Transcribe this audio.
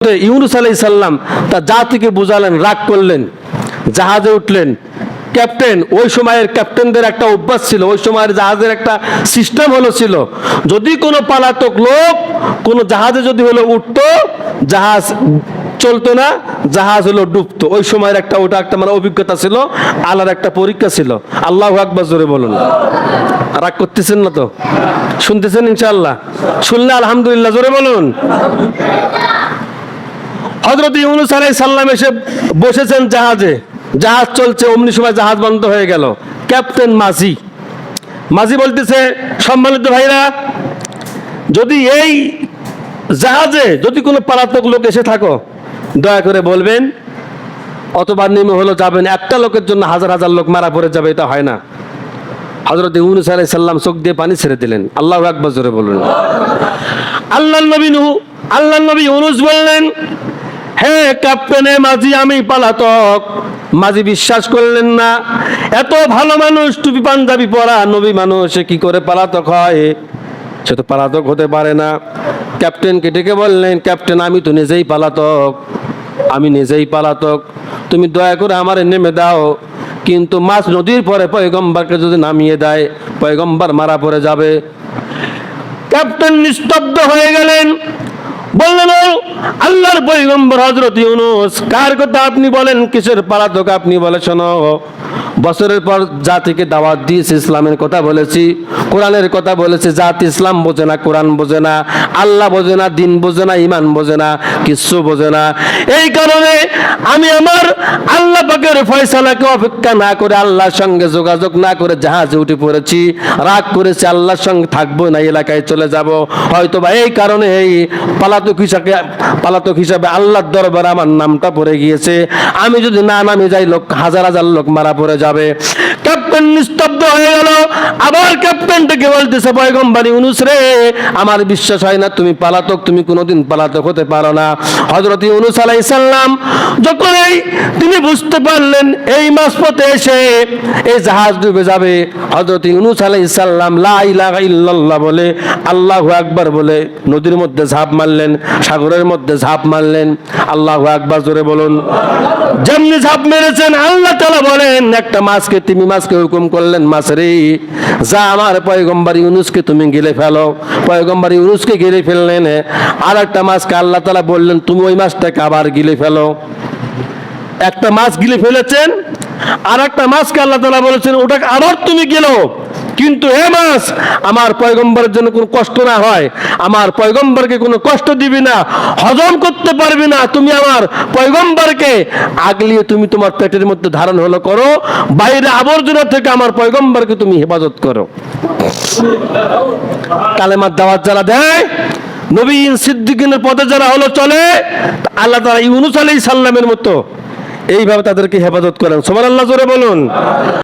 ইউনূস আলাইহিস সালাম তার জাতিকে বুঝালেন, রাগ করলেন, জাহাজে উঠলেন। ক্যাপ্টেন, ওই সময়ের ক্যাপ্টেনদের একটা অভ্যাস ছিল, ওই সময়ের জাহাজের একটা সিস্টেম ছিল, যদি কোনো পালাতক লোক কোনো জাহাজে যদি উঠতো, জাহাজ চলতো না, জাহাজ ডুবতো। ওই সময়ের ওটা একটা মানে অভিজ্ঞতা ছিল, আল্লাহর একটা পরীক্ষা ছিল। আল্লাহু আকবার, জোরে বলুন। রাগ করতেছেন না তো? শুনতেছেন ইনশাআল্লাহ? শুনলে আলহামদুলিল্লাহ জোরে বলুন। হযরত ইউনূস আলাইহিস সালাম এসে বসেছেন জাহাজে, জাহাজ চলছে, অমনি সময় জাহাজ বন্ধ হয়ে গেল। ক্যাপ্টেন মাঝি বলতেছে, সম্মানিত ভাইরা, যদি এই জাহাজে যদি কোনো পলাতক লোক এসে থাকো, দয়া করে বলবেন, অতবার নেমে যাবেন। একটা লোকের জন্য হাজার হাজার লোক মারা পড়ে যাবে, এটা হয় না। হযরত ইউনূস আলাইহিস সালাম চোখ দিয়ে পানি ছেড়ে দিলেন। আল্লাহু আকবার, জোরে বলুন। আল্লাহর নবী ইউনূস বললেন, হে ক্যাপ্টেনে মাঝি, আমি পালাতক। মাঝি বিশ্বাস করলেন না, এত ভালো মানুষ, টুপি পাঞ্জাবি পরা নবী মানুষ, সে কি করে পালাতক হয়? সে তো পালাতক হতে পারে না। ক্যাপ্টেনকে ডেকে বললেন, ক্যাপ্টেন, আমি তো নিজেই পালাতক, তুমি দয়া করে আমারে নেমে দাও। কিন্তু মাছ নদীর পরে পয়গম্বরকে যদি নামিয়ে দেয়, পয়গম্বর মারা পড়ে যাবে। ক্যাপ্টেন নিস্তব্ধ হয়ে গেলেন, বললেন, আল্লাহর পয়গম্বর হযরত ইউনূস, কার কথা আপনি বলেন? কিসের পালাতক আপনি? বলে, শোনো, বছরের পর জাতিকে দাওয়াত দিয়েছি, ইসলামের কথা বলেছি, কোরআনের কথা বলেছি, জাতি ইসলাম বোঝে না, কোরআন বোঝে না, আল্লাহ বোঝে না, দিন বোঝে না, ইমান বোঝে না, কিচ্ছু বোঝে না। এই কারণে আমি আমার আল্লাহ পাকের ফয়সালাকে অপেক্ষা না করে, আল্লাহর সঙ্গে যোগাযোগ না করে জাহাজে উঠে পড়েছি, রাগ করেছি, আল্লাহর সঙ্গে থাকবো না, এলাকায় চলে যাব। হয়তো বা এই কারণে এই পালাতক হিসাবে আল্লাহর দরবারে আমার নামটা পড়ে গিয়েছে। আমি যদি না নামে যাই, লোক হাজার হাজার লোক মারা পড়ে যাবে। ক্যাপ্টেন নিস্তব্ধ হয়ে গেল। আবার ক্যাপ্টেনটাকে বলতেছে, পয়গম্বর ইউনূস রে, আমার বিশ্বাস হয় না তুমি পালাতক, তুমি কোনোদিন পালাতক হতে পারো না। হযরত ইউনূস আলাইহিস সালাম যখনই তিনি বুঝতে পারলেন এই মাঝপথে এসে এই জাহাজ ডুবে যাবে, হযরত ইউনূস আলাইহিস সালাম লা ইলাহা ইল্লাল্লাহ বলে, আল্লাহু আকবার বলে নদীর মধ্যে ঝাঁপ মারলেন, সাগরের মধ্যে ঝাঁপ মারলেন। আল্লাহু আকবার, জোরে বলুন। যেমনি ঝাঁপ মেরেছেন, আল্লাহ তাআলা বলেন, একটা মাছকে হুকুম করলেন, মাছ রে, যা আমার পয়গম্বর ইউনূসকে তুমি গিলে ফেলো। পয়গম্বর ইউনূসকে গিলে ফেললেন। আর একটা মাছকে আল্লাহ তাআলা বললেন, তুমি ওই মাছটাকে আবার গিলে ফেলো। একটা মাছ গিলে ফেলেছেন, আর একটা মাছকে আল্লাহ তাআলা বলেছেন, ওটাকে আবার তুমি গিলো, কিন্তু হে মাছ, আমার পয়গম্বরের জন্য কোনো কষ্ট না হয়, আমার পয়গম্বরকে কোনো কষ্ট দিবি না, হজম করতে পারবি না, তুমি আমার পয়গম্বরকে আগলিয়ে তুমি তোমার পেটের মধ্যে ধারণ করো, বাইরে আবর্জনা থেকে আমার পয়গম্বরকে তুমি হেফাজত করো। কালেমার দাওয়াত যারা দেয়, নবীন সিদ্দিকিনের পথে যারা চলে, আল্লাহ তাআলা ইউনূস আলাইহিস সালামের মতো এইভাবে তাদেরকে হেফাজত করেন। সুবহানাল্লাহ, জোরে বলুন।